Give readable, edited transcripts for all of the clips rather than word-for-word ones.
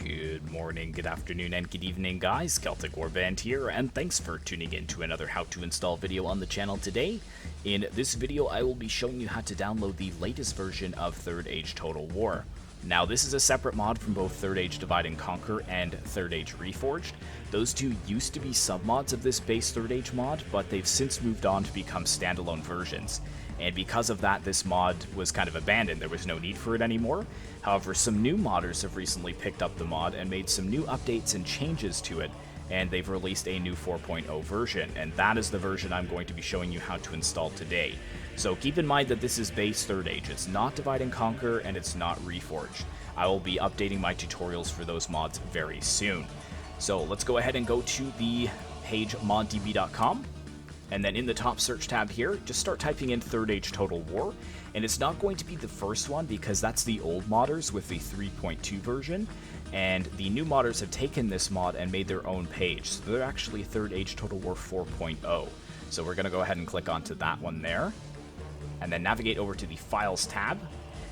Good morning, good afternoon, and good evening, guys. Celtic Warband here, and thanks for tuning in to another how to install video on the channel today. In this video, I will be showing you how to download the latest version of Third Age Total War. Now, this is a separate mod from both Third Age Divide and Conquer and Third Age Reforged. Those two used to be submods of this base Third Age mod, but they've since moved on to become standalone versions. And because of that, this mod was kind of abandoned. There was no need for it anymore. However, some new modders have recently picked up the mod and made some new updates and changes to it, and they've released a new 4.0 version, and that is the version I'm going to be showing you how to install today. So keep in mind that this is base Third Age. It's not Divide and Conquer, and it's not Reforged. I will be updating my tutorials for those mods very soon. So let's go ahead and go to the page moddb.com. And then in the top search tab here, just start typing in Third Age Total War. And it's not going to be the first one because that's the old modders with the 3.2 version. And the new modders have taken this mod and made their own page. So they're actually Third Age Total War 4.0. So we're going to go ahead and click onto that one there. And then navigate over to the Files tab.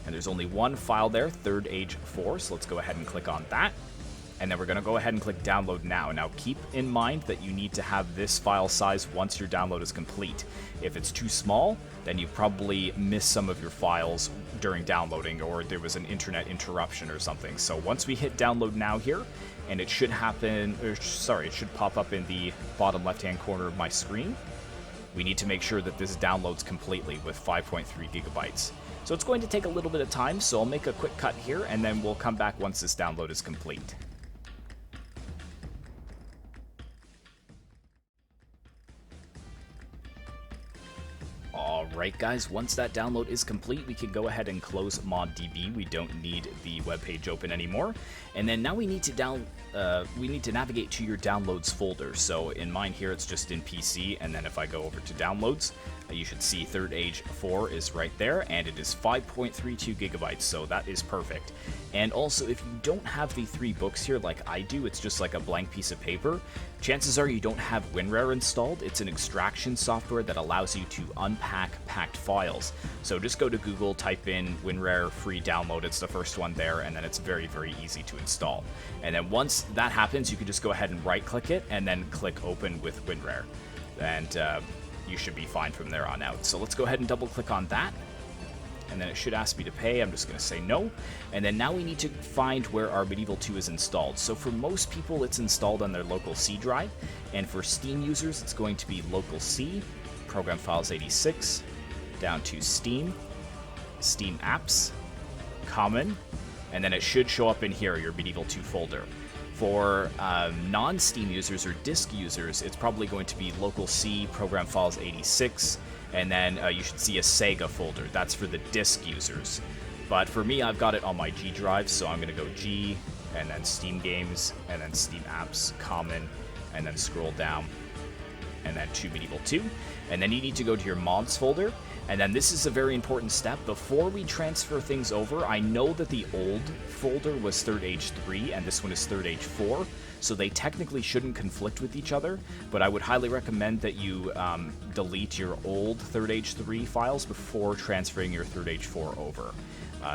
And there's only one file there, Third Age 4. So let's go ahead and click on that. And then we're going to go ahead and click Download Now. Now keep in mind that you need to have this file size once your download is complete. If it's too small, then you probably missed some of your files during downloading, or there was an internet interruption or something. So once we hit Download Now here, and it should happen, it should pop up in the bottom left-hand corner of my screen, we need to make sure that this downloads completely with 5.3 gigabytes. So it's going to take a little bit of time, so I'll make a quick cut here, and then we'll come back once this download is complete. Alright guys, once that download is complete, we can go ahead and close ModDB. We don't need the web page open anymore. And then now we need to navigate to your downloads folder. So in mine here, it's just in PC, and then if I go over to downloads, you should see Third Age 4 is right there, and it is 5.32 gigabytes, so that is perfect. And also, if you don't have the 3 books here like I do, it's just like a blank piece of paper, chances are you don't have WinRAR installed. It's an extraction software that allows you to unpack packed files. So just go to Google, type in WinRAR free download, it's the first one there, and then it's very, very easy to install. And then once that happens, you can just go ahead and right-click it, and then click Open with WinRAR. And you should be fine from there on out. So let's go ahead and double-click on that. And then it should ask me to pay. I'm just going to say no. And then now we need to find where our Medieval 2 is installed. So for most people, it's installed on their local C drive. And for Steam users, it's going to be local C, Program Files 86, down to Steam, Steam Apps, Common, and then it should show up in here, your Medieval 2 folder. For non-Steam users or disk users, it's probably going to be local C, Program Files 86, and then you should see a Sega folder. That's for the disk users. But for me, I've got it on my G drive, so I'm going to go G, and then Steam Games, and then Steam Apps, Common, and then scroll down, and then to Medieval 2. And then you need to go to your mods folder, and then this is a very important step. Before we transfer things over, I know that the old folder was Third Age 3, and this one is Third Age 4, so they technically shouldn't conflict with each other, but I would highly recommend that you delete your old Third Age 3 files before transferring your Third Age 4 over.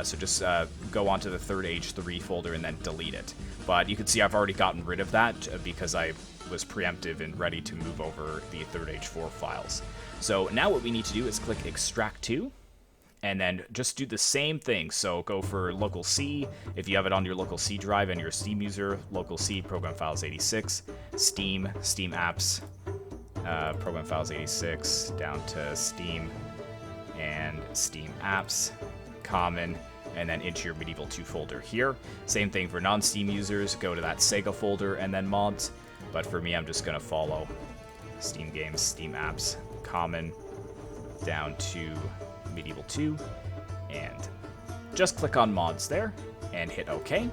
So just go onto the Third Age 3 folder and then delete it. But you can see I've already gotten rid of that because I was preemptive and ready to move over the Third Age 4 files. So now what we need to do is click Extract To, and then just do the same thing. So go for local C, if you have it on your local C drive and you're a Steam user, local C, Program Files 86, Steam, Steam Apps, Program Files 86, down to Steam, and Steam Apps, Common, and then into your Medieval 2 folder here. Same thing for non-Steam users, go to that Sega folder and then mods. But for me, I'm just going to follow Steam Games, Steam Apps, Common, down to Medieval 2, and just click on mods there and hit OK.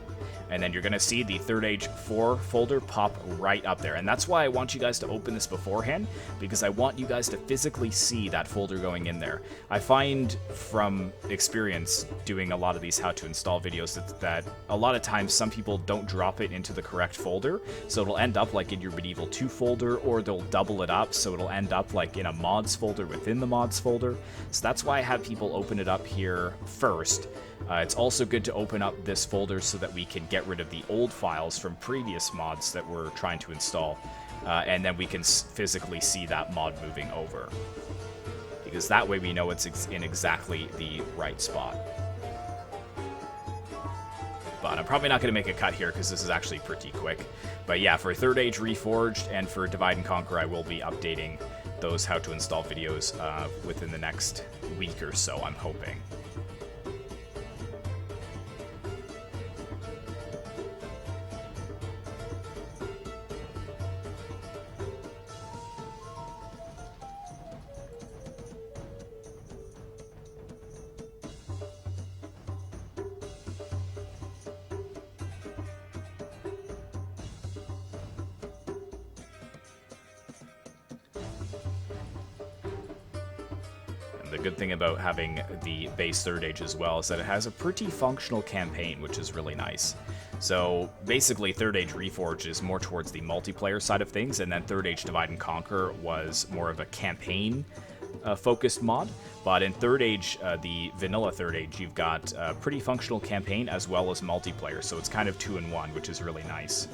And then you're going to see the Third Age 4 folder pop right up there. And that's why I want you guys to open this beforehand, because I want you guys to physically see that folder going in there. I find from experience doing a lot of these how to install videos that a lot of times some people don't drop it into the correct folder. So it'll end up like in your Medieval 2 folder, or they'll double it up. So it'll end up like in a mods folder within the mods folder. So that's why I have people open it up here first. It's also good to open up this folder so that we can get rid of the old files from previous mods that we're trying to install, and then we can physically see that mod moving over. Because that way we know it's in exactly the right spot. But I'm probably not going to make a cut here because this is actually pretty quick. But yeah, for Third Age Reforged and for Divide and Conquer, I will be updating those how to install videos within the next week or so, I'm hoping. The good thing about having the base Third Age as well is that it has a pretty functional campaign, which is really nice. So basically Third Age Reforged is more towards the multiplayer side of things, and then Third Age Divide and Conquer was more of a campaign focused mod. But in Third Age, the vanilla Third Age, you've got a pretty functional campaign as well as multiplayer, so it's kind of 2-in-1, which is really nice.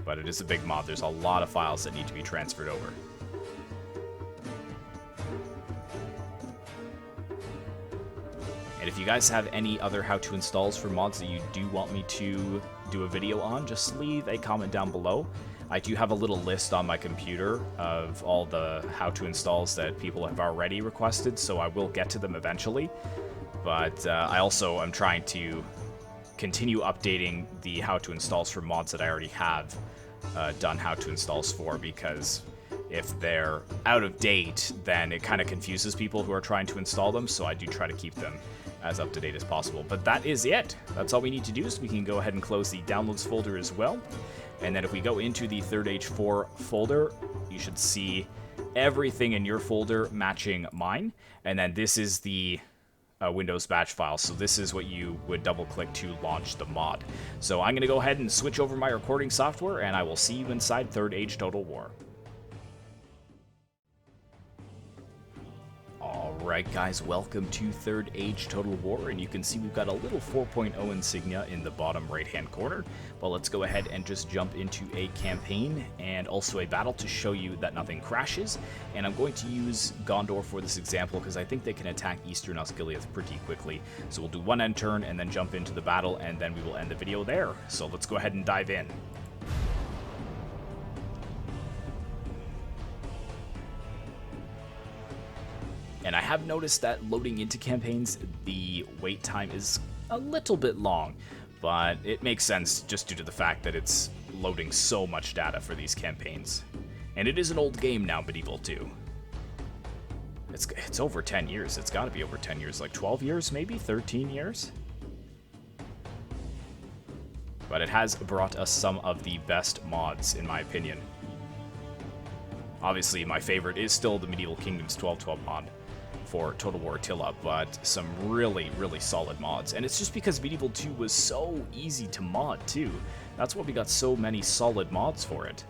But it is a big mod. There's a lot of files that need to be transferred over. And if you guys have any other how-to installs for mods that you do want me to do a video on, just leave a comment down below. I do have a little list on my computer of all the how-to installs that people have already requested, so I will get to them eventually. But I also am trying to continue updating the how-to installs for mods that I already have done how-to installs for, because if they're out of date, then it kind of confuses people who are trying to install them, so I do try to keep them as up to date as possible. But that is it. That's all we need to do, so we can go ahead and close the downloads folder as well. And then if we go into the Third Age 4 folder, you should see everything in your folder matching mine. And then this is the Windows batch file, so this is what you would double click to launch the mod. So I'm going to go ahead and switch over my recording software, and I will see you inside Third Age Total War. Alright guys, welcome to Third Age Total War, and you can see we've got a little 4.0 insignia in the bottom right hand corner. But let's go ahead and just jump into a campaign and also a battle to show you that nothing crashes. And I'm going to use Gondor for this example because I think they can attack Eastern Osgiliath pretty quickly. So we'll do one end turn and then jump into the battle, and then we will end the video there. So let's go ahead and dive in. And I have noticed that loading into campaigns, the wait time is a little bit long, but it makes sense just due to the fact that it's loading so much data for these campaigns. And it is an old game now, Medieval 2. It's over 10 years. It's got to be over 10 years, like 12 years maybe, 13 years. But it has brought us some of the best mods, in my opinion. Obviously, my favorite is still the Medieval Kingdoms 1212 mod for Total War Attila, but some really, really solid mods. And it's just because Medieval 2 was so easy to mod, too. That's why we got so many solid mods for it.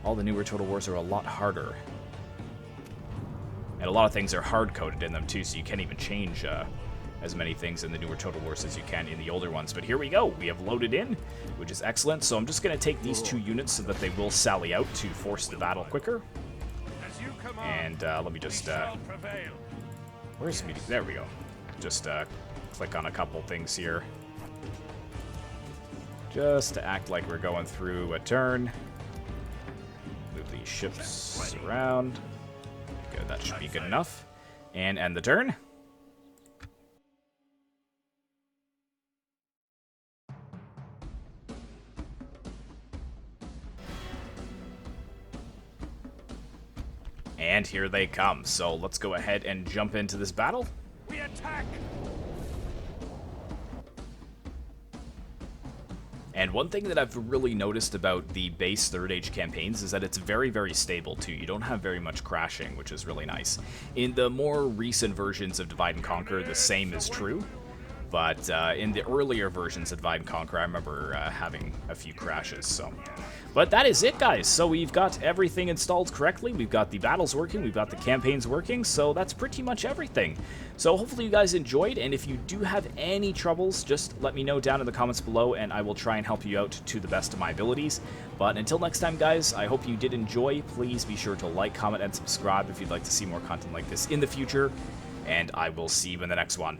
All the newer Total Wars are a lot harder. And a lot of things are hard-coded in them, too, so you can't even change as many things in the newer Total Wars as you can in the older ones. But here we go. We have loaded in, which is excellent. So I'm just going to take these two units so that they will sally out to force the battle quicker. And let me just, where's the meeting? There we go. Just click on a couple things here. Just to act like we're going through a turn. Move these ships around. Good, that should be good enough. And end the turn. And here they come. So let's go ahead and jump into this battle. We attack! And one thing that I've really noticed about the base Third Age campaigns is that it's very, very stable too. You don't have very much crashing, which is really nice. In the more recent versions of Divide and Conquer, the same is true. But in the earlier versions of Divide and Conquer, I remember having a few crashes, so... But that is it, guys. So we've got everything installed correctly. We've got the battles working. We've got the campaigns working. So that's pretty much everything. So hopefully you guys enjoyed. And if you do have any troubles, just let me know down in the comments below, and I will try and help you out to the best of my abilities. But until next time, guys, I hope you did enjoy. Please be sure to like, comment, and subscribe if you'd like to see more content like this in the future. And I will see you in the next one.